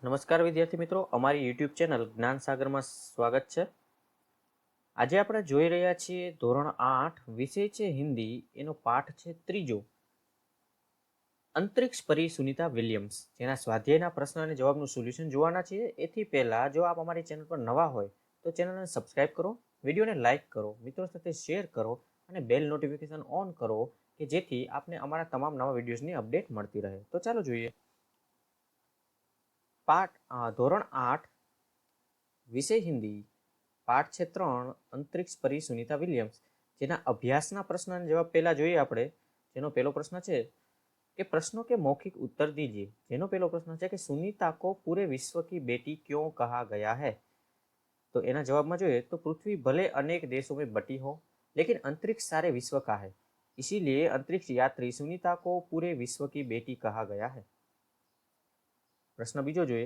નમસ્કાર વિદ્યાર્થી મિત્રો, અમારી યુટ્યુબ ચેનલ જ્ઞાન સાગરમાં સ્વાગત છે. આજે આપણે જોઈ રહ્યા છીએ ધોરણ 8 વિષય છે હિન્દી, એનો પાઠ છે ત્રીજો, અંતરિક્ષ પરી સુનિતા વિલિયમ્સ, જેના સ્વાધ્યાયના પ્રશ્ન અને જવાબનું સોલ્યુશન જોવાના છીએ. એથી પહેલા જો આપ અમારી ચેનલ પર નવા હોય તો ચેનલને સબસ્ક્રાઇબ કરો, વિડીયોને લાઇક કરો, મિત્રો સાથે શેર કરો અને બેલ નોટિફિકેશન ઓન કરો કે જેથી આપને અમારા તમામ નવા વિડીયોઝની અપડેટ મળતી રહે. તો ચાલો જોઈએ. ધોરણ 8 વિષય હિન્દી, પાઠ છે 3, અંતરિક્ષ પરી સુનિતા વિલિયમ્સ, જેના અભ્યાસના પ્રશ્ન અને જવાબ પહેલા જોઈએ આપણે. જેનો પહેલો પ્રશ્ન છે कि प्रश्नों के मौखिक उत्तर दीजिए. જેનો પહેલો પ્રશ્ન છે કે સુનિતા को पूरे विश्व की बेटी क्यों कहा गया है. तो એના જવાબમાં જોઈએ તો पृथ्वी भले अनेक देशों में बटी हो लेकिन अंतरिक्ष सारे विश्व का है, इसीलिए अंतरिक्ष यात्री सुनीता को पूरे विश्व की बेटी कहा गया है. प्रश्न बीजो જોઈએ.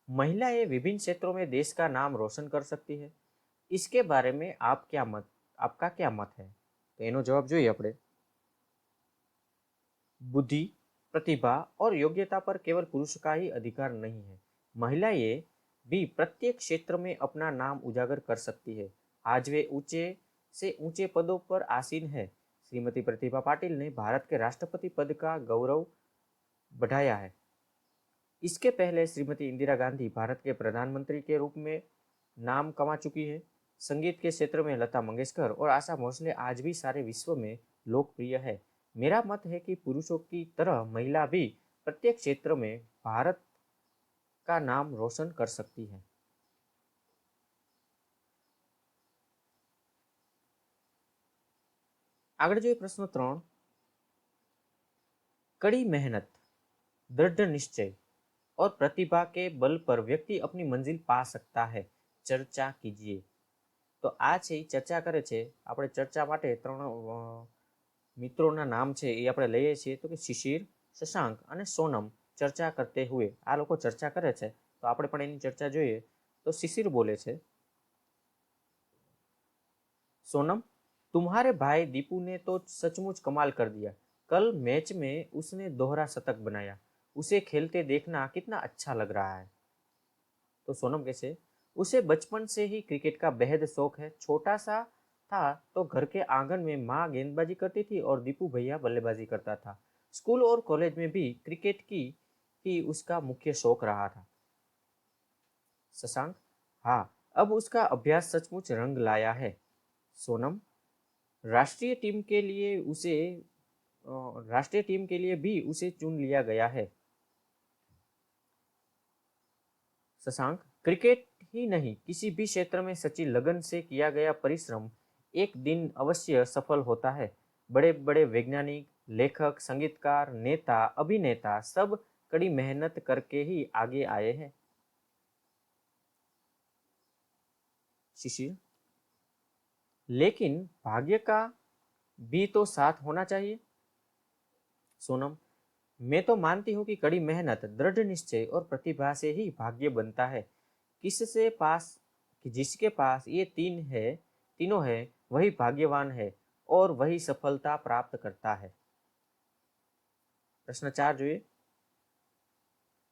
महिलाएं विभिन्न क्षेत्रों में देश का नाम रोशन कर सकती है, इसके बारे में आपका क्या मत है. तो એનો જવાબ જોઈએ આપણે. बुद्धि, प्रतिभा और योग्यता पर केवल पुरुष का ही अधिकार नहीं है, महिलाएं भी प्रत्येक क्षेत्र में अपना नाम उजागर कर सकती है. आज वे ऊंचे से ऊंचे पदों पर आसीन है. श्रीमती प्रतिभा पाटिल ने भारत के राष्ट्रपति पद का गौरव बढ़ाया है. इसके पहले श्रीमती इंदिरा गांधी भारत के प्रधानमंत्री के रूप में नाम कमा चुकी है. संगीत के क्षेत्र में लता मंगेशकर और आशा भोसले आज भी सारे विश्व में लोकप्रिय है. मेरा मत है कि पुरुषों की तरह महिला भी प्रत्येक क्षेत्र में भारत का नाम रोशन कर सकती है. आगे जो प्रश्न 3, कड़ी मेहनत, दृढ़ निश्चय और प्रतिभा के बल पर व्यक्ति अपनी मंजिल पा सकता है, चर्चा कीजिए. तो आ छे चर्चा करे छे. આપણે ચર્ચા માટે ત્રણ મિત્રોના નામ છે એ આપણે લઈએ છીએ. તો કે શિશિર, શશાંક અને સોનમ ચર્ચા કરતે હુએ. આ લોકો ચર્ચા કરે છે તો આપણે પણ એની ચર્ચા જોઈએ. તો શિશિર બોલે છે, सोनम, तुम्हारे भाई दीपू ने तो सचमुच कमाल कर दिया. कल मैच में उसने दोहरा शतक बनाया. उसे खेलते देखना कितना अच्छा लग रहा है. तो सोनम कैसे, उसे बचपन से ही क्रिकेट का बेहद शौक है. छोटा सा था तो घर के आंगन में माँ गेंदबाजी करती थी और दीपू भैया बल्लेबाजी करता था. स्कूल और कॉलेज में भी क्रिकेट की ही उसका मुख्य शौक रहा था. शशांक, हाँ, अब उसका अभ्यास सचमुच रंग लाया है. सोनम, राष्ट्रीय टीम के लिए भी उसे चुन लिया गया है. शशांक, क्रिकेट ही नहीं, किसी भी क्षेत्र में सच्ची लगन से किया गया परिश्रम एक दिन अवश्य सफल होता है. बड़े बड़े वैज्ञानिक, लेखक, संगीतकार, नेता, अभिनेता सब कड़ी मेहनत करके ही आगे आए हैं. शिशिर, लेकिन भाग्य का भी तो साथ होना चाहिए. सोनम, मैं तो मानती हूँ कि कड़ी मेहनत, दृढ़ निश्चय और प्रतिभा से ही भाग्य बनता है. जिसके पास ये तीनों है वही भाग्यवान है और वही सफलता प्राप्त करता है. प्रश्न 4 જોઈએ.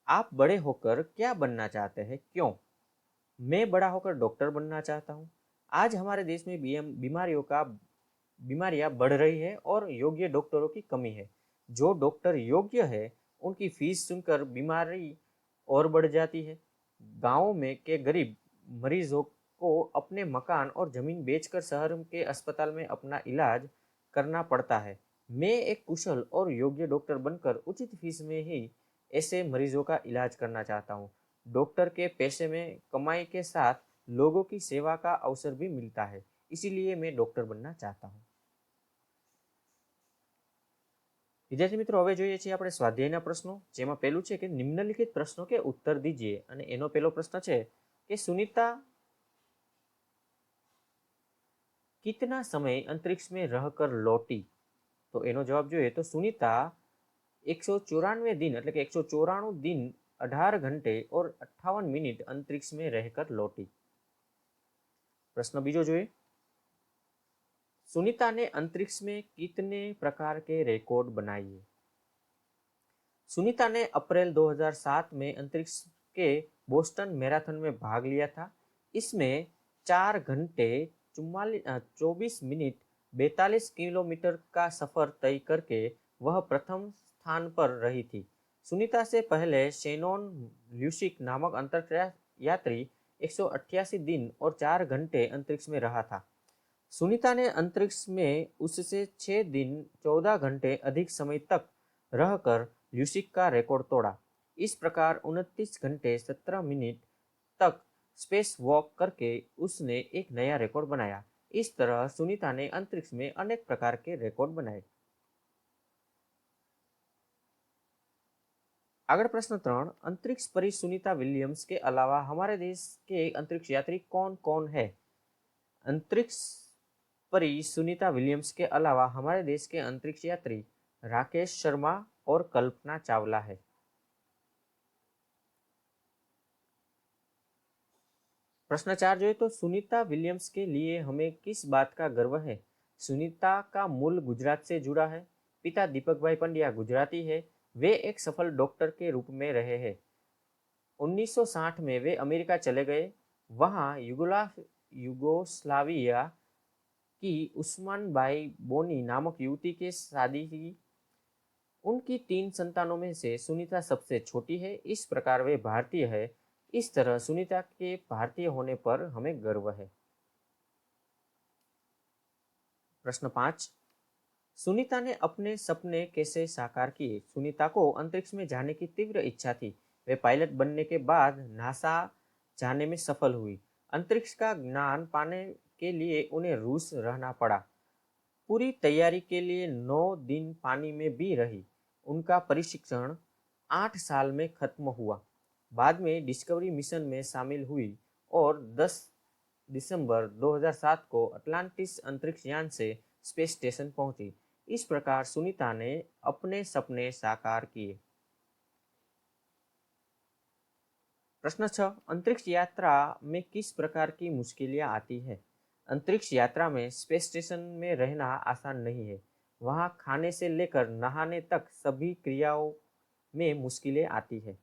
आप बड़े होकर क्या बनना चाहते हैं, क्यों. मैं बड़ा होकर डॉक्टर बनना चाहता हूँ. आज हमारे देश में बीमारियां बढ़ रही है और योग्य डॉक्टरों की कमी है. जो डॉक्टर योग्य है उनकी फीस सुनकर बीमारी और बढ़ जाती है. गांवों में के गरीब मरीजों को अपने मकान और जमीन बेचकर शहर के अस्पताल में अपना इलाज करना पड़ता है. मैं एक कुशल और योग्य डॉक्टर बनकर उचित फीस में ही ऐसे मरीजों का इलाज करना चाहता हूँ. डॉक्टर के पेशे में कमाई के साथ लोगों की सेवा का अवसर भी मिलता है, इसीलिए मैं डॉक्टर बनना चाहता हूँ. विद्यार्थी मित्रों, હવે જોઈએ છીએ આપણે સ્વાધ્યાયના પ્રશ્નો, જેમાં પહેલું છે કે નિમ્નલિખિત પ્રશ્નો કે ઉત્તર દીजिए. અને એનો પહેલો પ્રશ્ન છે કે सुनीता कितना समय अंतरिक्ष में रहकर लौटी. तो એનો જવાબ જોઈએ તો सुनीता 194 दिन એટલે કે 194 दिन 18 घंटे और 58 मिनट अंतरिक्ष में रहकर लौटी. प्रश्न बीजो જોઈએ. सुनीता ने अंतरिक्ष में कितने प्रकार के रिकॉर्ड बनाए. सुनीता ने अप्रैल 2007 में अंतरिक्ष के बोस्टन मैराथन में भाग लिया था। इसमें 4 घंटे 24 मिनट 42 किलोमीटर का सफर तय करके वह प्रथम स्थान पर रही थी। सुनीता से पहले शेनॉन ल्यूसिक नामक अंतरिक्ष यात्री 188 दिन और 4 घंटे अंतरिक्ष में रहा था। सुनीता ने अंतरिक्ष में उससे 6 दिन 14 घंटे अधिक समय तक रहकर ल्यूसिक का रिकॉर्ड तोड़ा। इस प्रकार 29 घंटे 17 मिनट तक स्पेस वॉक करके उसने एक नया रिकॉर्ड बनाया। इस तरह सुनीता ने अंतरिक्ष में अनेक प्रकार के रिकॉर्ड बनाए। આગળ પ્રશ્ન 3, अंतरिक्ष परी सुनीता विलियम्स के अलावा हमारे देश के अंतरिक्ष यात्री कौन कौन है? अंतरिक्ष परी सुनीता विलियम्स के अलावा हमारे देश के अंतरिक्ष यात्री राकेश शर्मा और कल्पना चावला है। प्रश्न 4 जो है तो सुनीता विलियम्स के लिए हमें किस बात का गर्व है? सुनीता का मूल गुजरात से जुड़ा है। पिता दीपक भाई पंड्या गुजराती है। वे एक सफल डॉक्टर के रूप में रहे हैं। 1960 में वे अमेरिका चले गए। वहाँ युगोस्लाविया की उस्मान बाई बोनी नामक युवती के शादी की। उनकी 3 संतानों में से सुनीता सबसे छोटी है। इस प्रकार वे भारतीय है। इस तरह सुनीता के भारतीय होने पर हमें गर्व है। प्रश्न 5, सुनीता ने अपने सपने कैसे साकार किए? सुनीता को अंतरिक्ष में जाने की तीव्र इच्छा थी। वे पायलट बनने के बाद नासा जाने में सफल हुई। अंतरिक्ष का ज्ञान पाने के लिए उन्हें रूस रहना पड़ा। पूरी तैयारी के लिए 9 दिन पानी में भी रही। उनका प्रशिक्षण 8 साल में खत्म हुआ। बाद में डिस्कवरी मिशन में शामिल हुई और 10 दिसंबर 2007 को अटलांटिस अंतरिक्ष यान से स्पेस स्टेशन पहुंची। इस प्रकार सुनीता ने अपने सपने साकार किए। प्रश्न 6, अंतरिक्ष यात्रा में किस प्रकार की मुश्किलें आती है? अंतरिक्ष यात्रा में स्पेस स्टेशन में रहना आसान नहीं है। वहां खाने से लेकर नहाने तक सभी क्रियाओं में मुश्किलें आती है।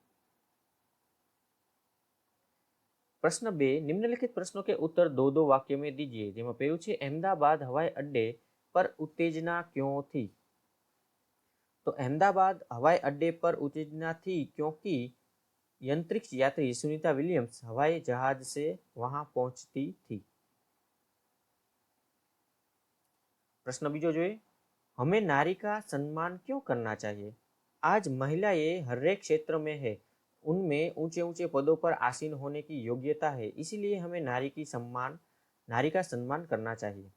प्रश्न 2, निम्नलिखित प्रश्नों के उत्तर 2-2 वाक्यों में दीजिए। જેમાં પહેલું છે अहमदाबाद हवाई अड्डे पर उत्तेजना क्यों थी? तो अहमदाबाद हवाई अड्डे पर उत्तेजना थी क्योंकि अंतरिक्ष यात्री सुनीता विलियम्स हवाई जहाज से वहां पहुंचती थी। प्रश्न बीजो जो हमें नारी का सम्मान क्यों करना चाहिए? आज महिलाएं हर एक क्षेत्र में है। उनमें ऊंचे ऊंचे पदों पर आसीन होने की योग्यता है। इसीलिए हमें नारी का सम्मान करना चाहिए।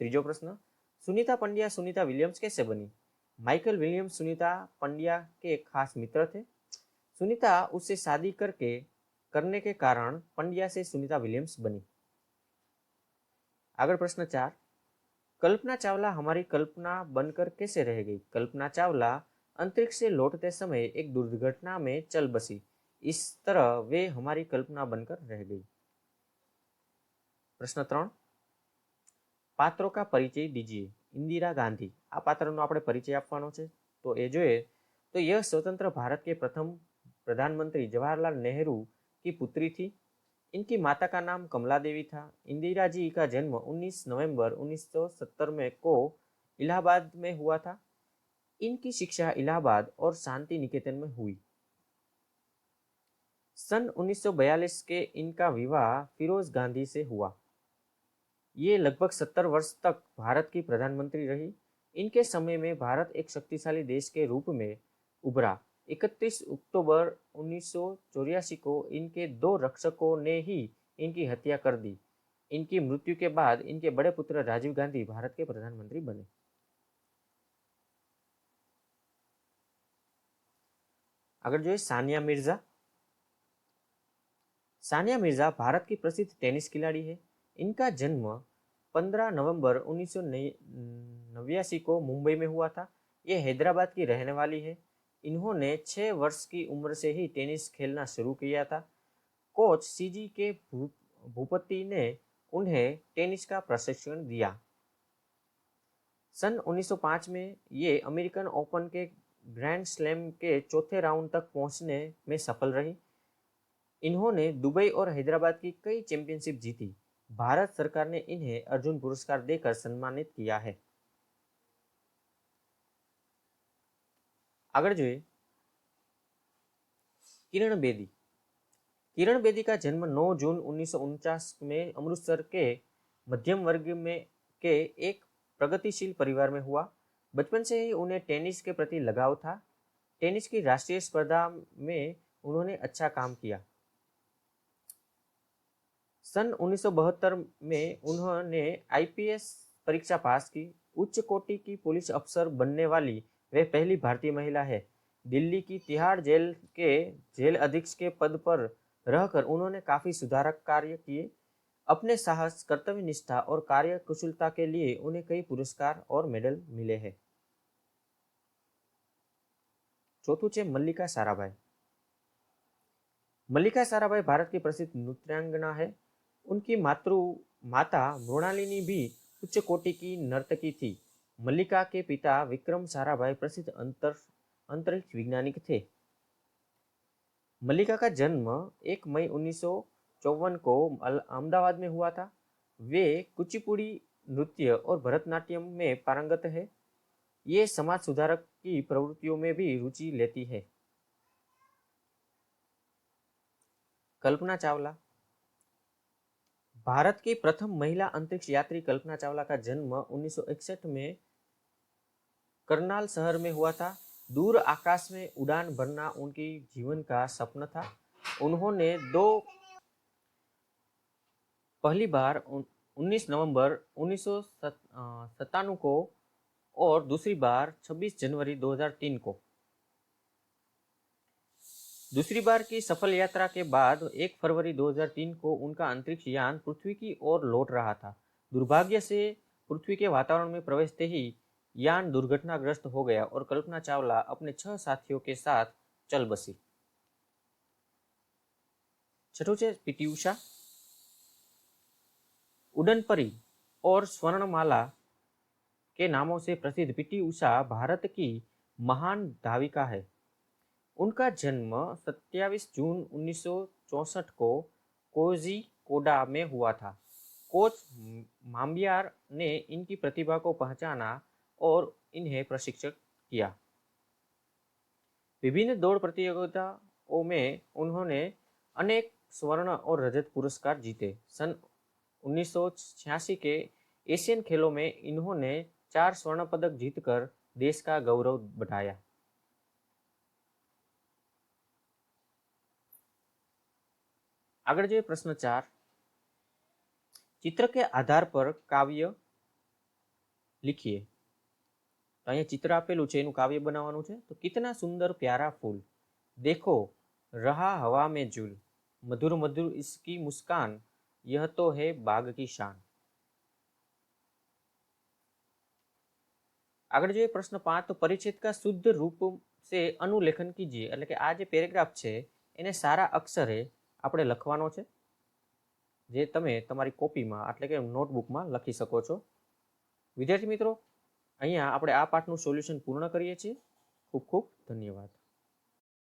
तीजो प्रश्न, सुनीता पंड्या सुनीता विलियम्स कैसे बनी? माइकल विलियम्स सुनीता पंड्या के खास मित्र थे। सुनीता उससे शादी करने के कारण पंड्या से सुनीता विलियम्स बनी। आगे प्रश्न 4, कल्पना चावला हमारी कल्पना बनकर कैसे रह गई? कल्पना चावला अंतरिक्ष से लौटते समय एक दुर्घटना में चल बसी। इस तरह वे हमारी कल्पना बनकर रह गई। प्रश्न 3, पात्रों का परिचय दीजिए। इंदिरा गांधी आ पात्रનો આપણે પરિચય આપવાનો છે। તો એ જોઈએ તો यह स्वतंत्र भारत के प्रथम प्रधानमंत्री जवाहरलाल नेहरू की पुत्री थी। इनकी माता का नाम कमला देवी था। इंदिरा जी का जन्म 19 नवंबर 1970 में को इलाहाबाद में हुआ था। इनकी शिक्षा इलाहाबाद और शांति निकेतन में हुई। सन 1942 के इनका विवाह फिरोज गांधी से हुआ। ये लगभग 70 वर्ष तक भारत की प्रधानमंत्री रही। इनके समय में भारत एक शक्तिशाली देश के रूप में उभरा। 31 अक्टूबर 1984 को इनके 2 रक्षकों ने ही इनकी हत्या कर दी। इनकी मृत्यु के बाद इनके बड़े पुत्र राजीव गांधी भारत के प्रधानमंत्री बने। अगर जो सानिया मिर्जा। सानिया मिर्जा भारत की प्रसिद्ध टेनिस खिलाड़ी है। इनका जन्म 15 नवंबर 1989 को मुंबई में हुआ था। ये हैदराबाद की रहने वाली है। इन्होंने 6 वर्ष की उम्र से ही टेनिस खेलना शुरू किया था। कोच सीजी के भूपति ने उन्हें टेनिस का प्रशिक्षण दिया। सन 1905 में ये अमेरिकन ओपन के ग्रैंड स्लैम के चौथे राउंड तक पहुंचने में सफल रही। इन्होंने दुबई और हैदराबाद की कई चैंपियनशिप जीती। भारत सरकार ने इन्हें अर्जुन पुरस्कार देकर सम्मानित किया है। आगे જોઈએ किरण बेदी। किरण बेदी का जन्म 9 जून 1949 में अमृतसर के मध्यम वर्ग में के एक प्रगतिशील परिवार में हुआ। बचपन से ही उन्हें टेनिस के प्रति लगाव था। टेनिस की राष्ट्रीय स्पर्धा में उन्होंने अच्छा काम किया। सन 1972 में उन्होंने आईपीएस परीक्षा पास की। उच्च कोटि की पुलिस अफसर बनने वाली वे पहली भारतीय महिला है। दिल्ली की तिहाड़ जेल के जेल अधीक्षक के पद पर रहकर उन्होंने काफी सुधारक कार्य किए। अपने साहस, कर्तव्य निष्ठा और कार्य कुशलता के लिए उन्हें कई पुरस्कार और मेडल मिले हैं। चौथुं છે मल्लिका साराभाई। मल्लिका साराभाई भारत की प्रसिद्ध नृत्यांगना है। उनकी माता मृणालिनी भी उच्च कोटि की नर्तकी थी। मल्लिका के पिता विक्रम साराभाई प्रसिद्ध अंतरिक्ष वैज्ञानिक थे। मल्लिका का जन्म 1 मई 1954 को अहमदाबाद में हुआ था। वे कुचिपुड़ी नृत्य और भरतनाट्यम में पारंगत है। ये समाज सुधारक की प्रवृत्तियों में भी रुचि लेती है। कल्पना चावला। भारत की प्रथम महिला अंतरिक्ष यात्री कल्पना चावला का जन्म 1961 में करनाल शहर में हुआ था। दूर आकाश में उड़ान भरना उनकी जीवन का सपना था। उन्होंने पहली बार 19 नवंबर 1997 को और दूसरी बार 26 जनवरी 2003 को। दूसरी बार की सफल यात्रा के बाद 1 फरवरी 2003 को उनका अंतरिक्ष यान पृथ्वी की ओर लौट रहा था। दुर्भाग्य से पृथ्वी के वातावरण में प्रवेशते ही यान दुर्घटनाग्रस्त हो गया और कल्पना चावला अपने 6 साथियों के साथ चल बसी। छठों છે पीटी उषा। उड़न परी और स्वर्णमाला के नामों से प्रसिद्ध पीटी उषा भारत की महान धाविका है। उनका जन्म 27 जून 1964 को कोझिकोडा में हुआ था। कोच माम्बियार ने इनकी प्रतिभा को पहचाना और इन्हें प्रशिक्षित किया। विभिन्न दौड़ प्रतियोगिताओं में उन्होंने अनेक स्वर्ण और रजत पुरस्कार जीते। सन 1986 के एशियन खेलों में इन्होंने 4 स्वर्ण पदक जीतकर देश का गौरव बढ़ाया। આગળ જોઈએ પ્રશ્ન 4। चित्र के आधार पर काव्य लिखिए। तो અહીંયા चित्र આપેલું છે, એનું કાવ્ય બનાવવાનું છે। તો कितना सुंदर प्यारा फूल, देखो रहा हवा में झूल, मधुर मधुर इसकी मुस्कान, यह तो है बाग की शान। આગળ જોઈએ પ્રશ્न 5। તો પરિच्छेद का शुद्ध रूप से अनुलेखन कीजिए। એટલે કે આ જે પેરેગ્રાફ છે એને સારા અક્ષરે આપણે લખવાનો છે, જે તમે તમારી કોપીમાં એટલે કે નોટબુકમાં લખી શકો છો। વિદ્યાર્થી મિત્રો, અહીંયા આપણે આ પાઠનું સોલ્યુશન પૂર્ણ કરીએ છીએ। ખૂબ ખૂબ ધન્યવાદ।